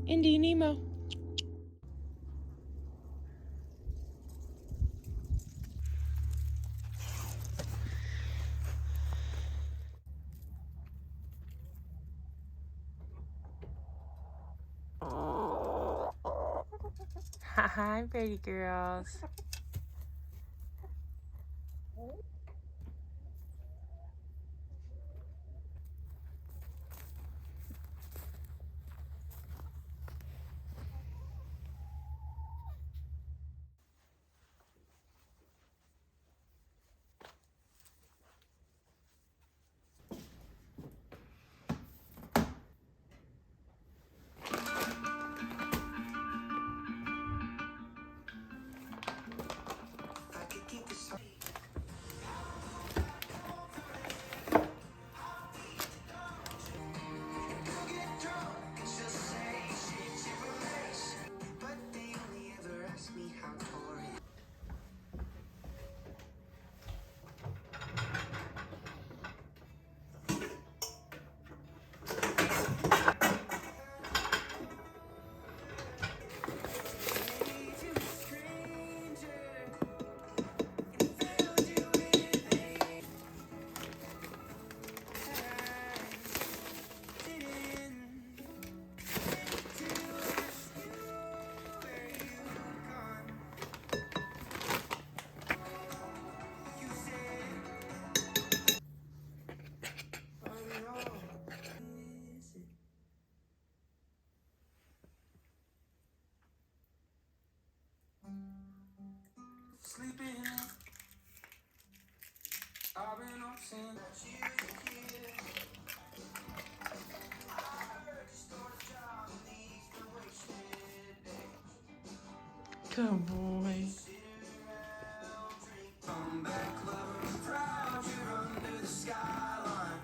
Indy, Nemo. Hi, pretty girls. Sleeping, I've been up since you were a kid. I heard you start a job in these wasted days. Good boy. Sit around, drink, come back clever and proud. You're under the skyline.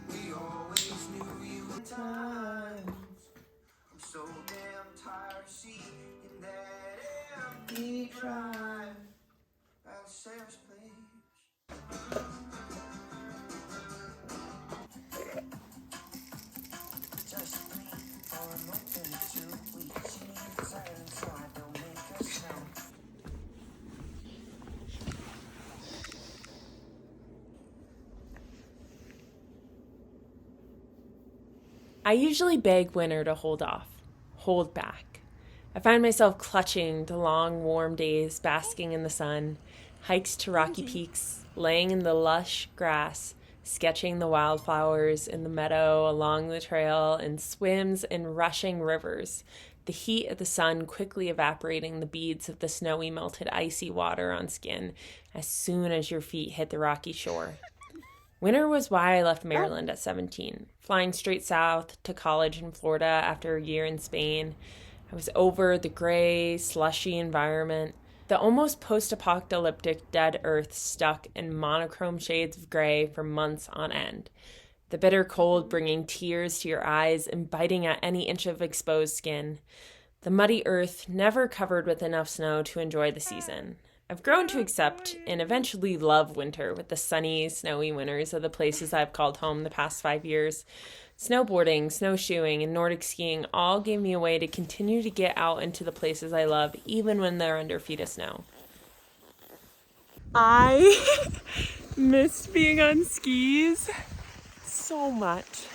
We always knew you in times. I'm so damn tired of seeing that empty drive out of Sarah's place. Just breathe for a month or 2 weeks. You need silence so I don't make a sound. I usually beg winter to hold off, hold back. I find myself clutching to long, warm days, basking in the sun, hikes to rocky peaks, laying in the lush grass, sketching the wildflowers in the meadow along the trail, and swims in rushing rivers, the heat of the sun quickly evaporating the beads of the snowy melted icy water on skin as soon as your feet hit the rocky shore. Winter was why I left Maryland at 17, flying straight south to college in Florida after a year in Spain. I was over the gray, slushy environment, the almost post-apocalyptic dead earth stuck in monochrome shades of gray for months on end. The bitter cold bringing tears to your eyes and biting at any inch of exposed skin. The muddy earth never covered with enough snow to enjoy the season. I've grown to accept and eventually love winter with the sunny, snowy winters of the places I've called home the past 5 years. Snowboarding, snowshoeing, and Nordic skiing all gave me a way to continue to get out into the places I love, even when they're under feet of snow. I miss being on skis so much.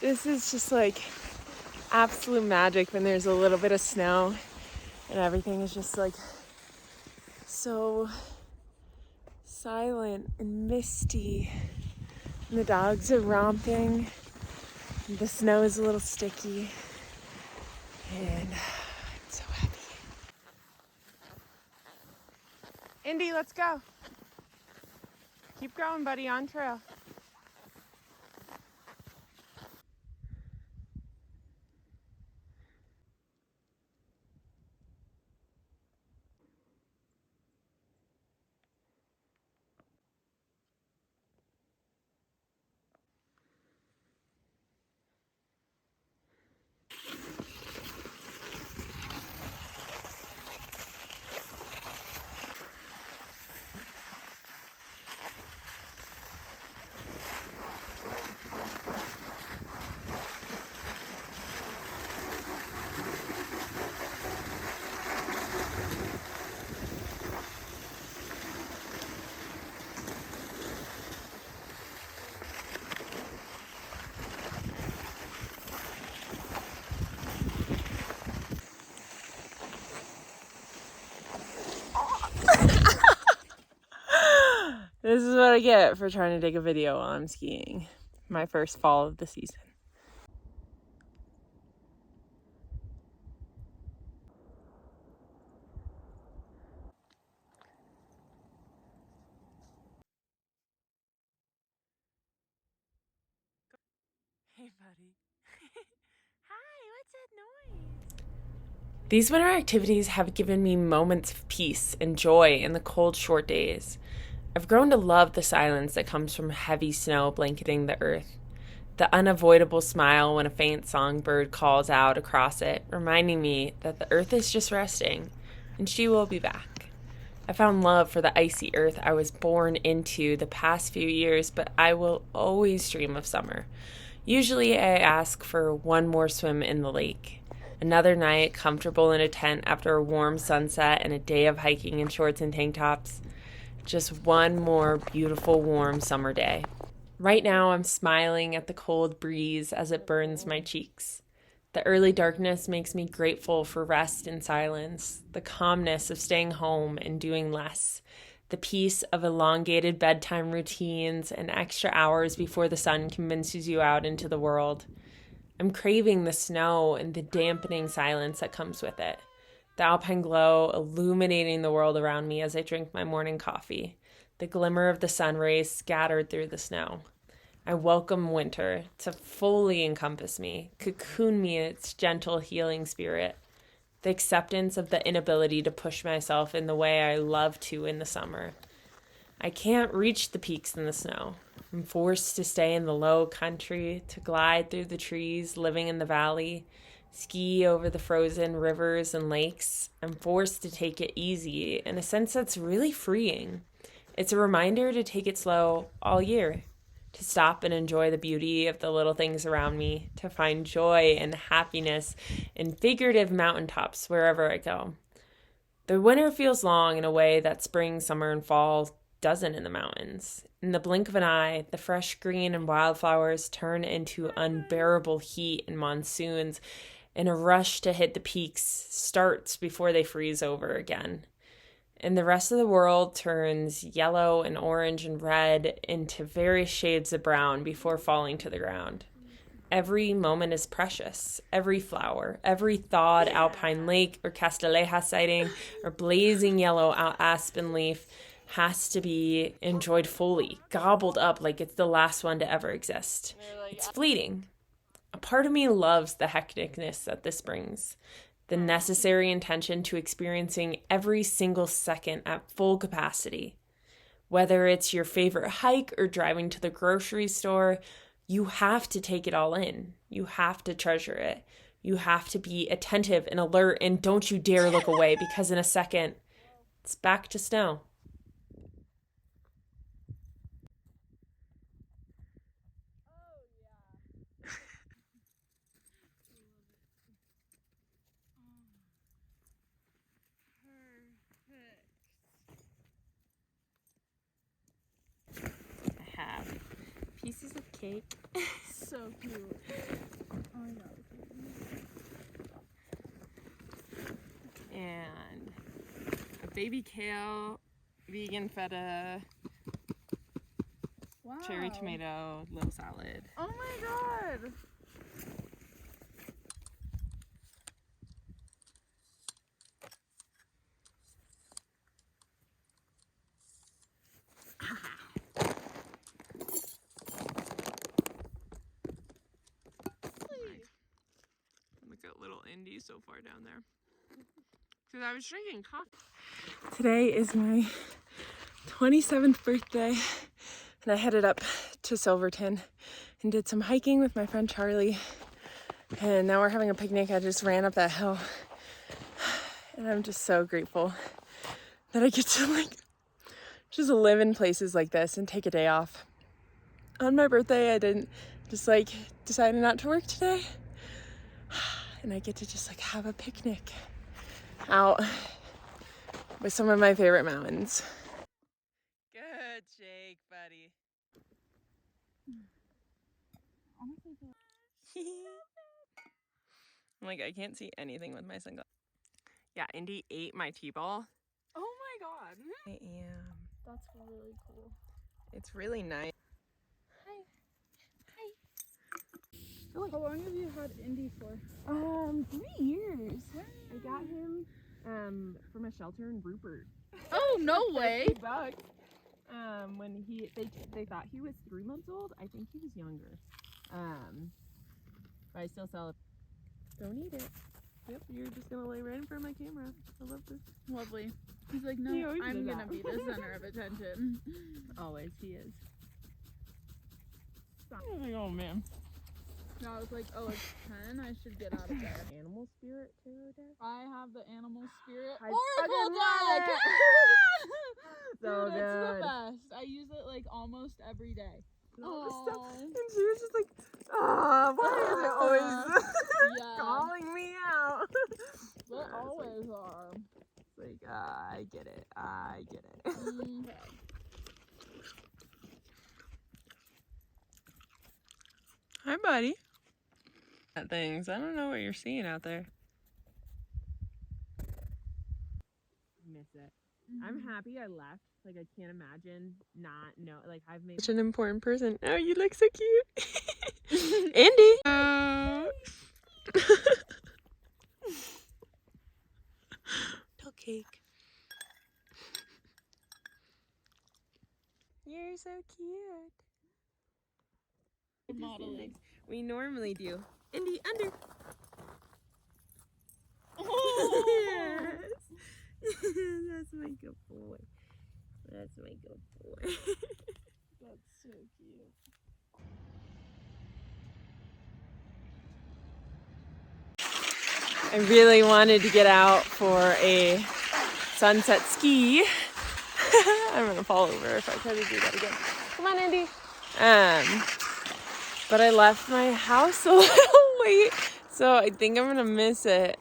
This is just like absolute magic when there's a little bit of snow and everything is just like so silent and misty, and the dogs are romping, and the snow is a little sticky, and I'm so happy. Indy, let's go. Keep going, buddy, on trail. This is what I get for trying to take a video while I'm skiing. My first fall of the season. Hey, buddy. Hi, what's that noise? These winter activities have given me moments of peace and joy in the cold, short days. I've grown to love the silence that comes from heavy snow blanketing the earth. The unavoidable smile when a faint songbird calls out across it, reminding me that the earth is just resting, and she will be back. I found love for the icy earth I was born into the past few years, but I will always dream of summer. Usually, I ask for one more swim in the lake. Another night, comfortable in a tent after a warm sunset and a day of hiking in shorts and tank tops. Just one more beautiful, warm summer day. Right now, I'm smiling at the cold breeze as it burns my cheeks. The early darkness makes me grateful for rest and silence, the calmness of staying home and doing less, the peace of elongated bedtime routines and extra hours before the sun convinces you out into the world. I'm craving the snow and the dampening silence that comes with it. The alpine glow illuminating the world around me as I drink my morning coffee, the glimmer of the sun rays scattered through the snow. I welcome winter to fully encompass me, cocoon me in its gentle healing spirit, the acceptance of the inability to push myself in the way I love to in the summer. I can't reach the peaks in the snow. I'm forced to stay in the low country, to glide through the trees, living in the valley, ski over the frozen rivers and lakes. I'm forced to take it easy in a sense that's really freeing. It's a reminder to take it slow all year, to stop and enjoy the beauty of the little things around me, to find joy and happiness in figurative mountaintops wherever I go. The winter feels long in a way that spring, summer, and fall doesn't in the mountains. In the blink of an eye, the fresh green and wildflowers turn into unbearable heat and monsoons, and a rush to hit the peaks starts before they freeze over again. And the rest of the world turns yellow and orange and red into various shades of brown before falling to the ground. Every moment is precious. Every flower, every thawed alpine lake or Castilleja sighting or blazing yellow aspen leaf has to be enjoyed fully, gobbled up like it's the last one to ever exist. It's fleeting. A part of me loves the hecticness that this brings, the necessary intention to experiencing every single second at full capacity. Whether it's your favorite hike or driving to the grocery store, you have to take it all in. You have to treasure it. You have to be attentive and alert, and don't you dare look away, because in a second, it's back to snow. I have pieces of cake. So cute. Oh my god. And a baby kale, vegan feta, Wow. cherry tomato, little salad. Oh my god. Look at little Indy so far down there. Because I was drinking coffee. Today is my 27th birthday, and I headed up to Silverton and did some hiking with my friend Charlie. And now we're having a picnic. I just ran up that hill, and I'm just so grateful that I get to just live in places like this and take a day off. On my birthday, I didn't decided not to work today, and I get to just have a picnic out with some of my favorite mountains. Good shake, buddy. I can't see anything with my sunglasses. Yeah, Indy ate my T-ball. Oh my god. I am. That's really cool. It's really nice. Hi. How long have you had Indy for? 3 years. I got him from a shelter in Rupert. Oh, no way. $50. When they thought he was 3 months old. I think he was younger. But I still sell it. Don't eat it. Yep, you're just gonna lay right in front of my camera. I love this. Lovely. He's like, no, He always I'm does gonna that. be the center of attention. Always, he is. Stop. Oh man. No, I was like, oh, it's 10. I should get out of bed. Animal spirit tarot deck. I have the animal spirit I oracle fucking deck. So Dude, it's the good. best. I use it like almost every day. And all this stuff. Aw. And she was just like, why is it always Yeah. calling me out? They always are. It's like, I get it. I get it. Okay. Hi, buddy. Things. I don't know what you're seeing out there. Miss it. I'm happy I left. Like, I can't imagine not know. Like, I've made such an important person. Oh, you look so cute. Indy. Little cake. You're so cute. Modeling. We normally do. Indy, under. Oh. Yes. That's my good boy. That's my good boy. That's so cute. I really wanted to get out for a sunset ski. I'm gonna fall over if I try to do that again. Come on, Indy. But I left my house a little late, so I think I'm gonna miss it.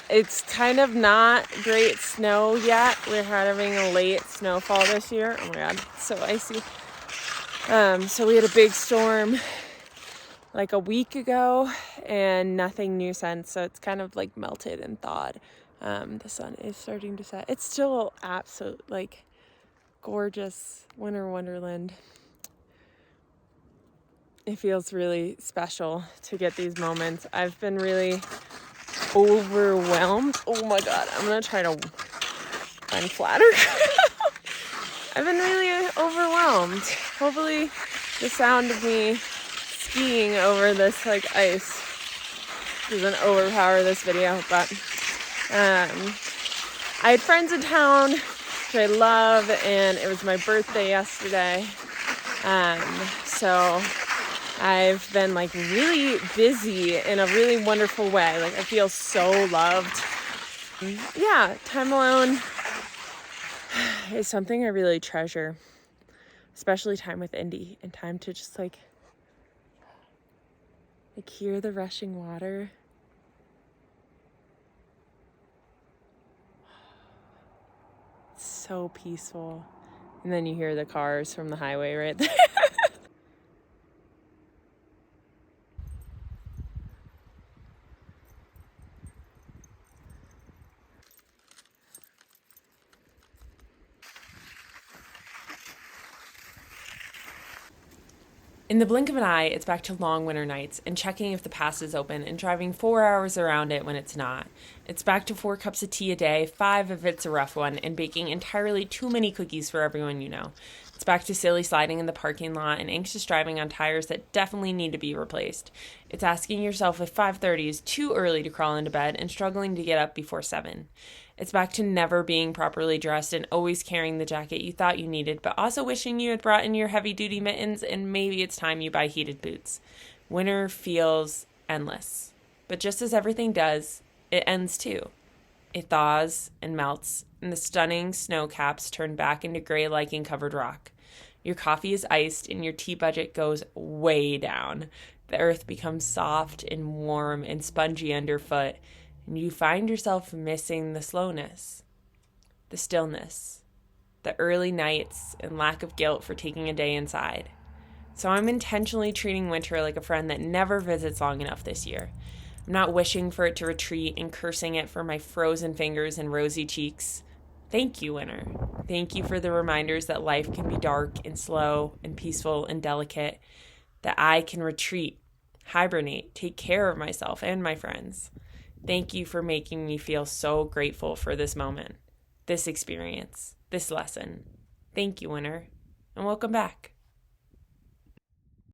It's kind of not great snow yet. We're having a late snowfall this year. Oh my god, it's so icy. So we had a big storm like a week ago and nothing new since, so it's kind of like melted and thawed. The sun is starting to set. It's still absolute like gorgeous winter wonderland. It feels really special to get these moments. I've been really overwhelmed. Oh my god, I'm gonna try to find flatter. I've been really overwhelmed. Hopefully the sound of me skiing over this like ice doesn't overpower this video, but I had friends in town, which I love, and it was my birthday yesterday. So I've been like really busy in a really wonderful way. Like I feel so loved. Yeah, time alone is something I really treasure, especially time with Indy and time to just like hear the rushing water. It's so peaceful. And then you hear the cars from the highway right there. In the blink of an eye, it's back to long winter nights and checking if the pass is open and driving 4 hours around it when it's not. It's back to 4 cups of tea a day, 5 if it's a rough one, and baking entirely too many cookies for everyone you know. It's back to silly sliding in the parking lot and anxious driving on tires that definitely need to be replaced. It's asking yourself if 5:30 is too early to crawl into bed and struggling to get up before 7. It's back to never being properly dressed and always carrying the jacket you thought you needed, but also wishing you had brought in your heavy-duty mittens, and maybe it's time you buy heated boots. Winter feels endless. But just as everything does, it ends too. It thaws and melts, and the stunning snow caps turn back into gray lichen-covered rock. Your coffee is iced, and your tea budget goes way down. The earth becomes soft and warm and spongy underfoot, and you find yourself missing the slowness, the stillness, the early nights, and lack of guilt for taking a day inside. So I'm intentionally treating winter like a friend that never visits long enough this year. I'm not wishing for it to retreat and cursing it for my frozen fingers and rosy cheeks. Thank you, winter. Thank you for the reminders that life can be dark and slow and peaceful and delicate, that I can retreat, hibernate, take care of myself and my friends. Thank you for making me feel so grateful for this moment, this experience, this lesson. Thank you, winter, and welcome back.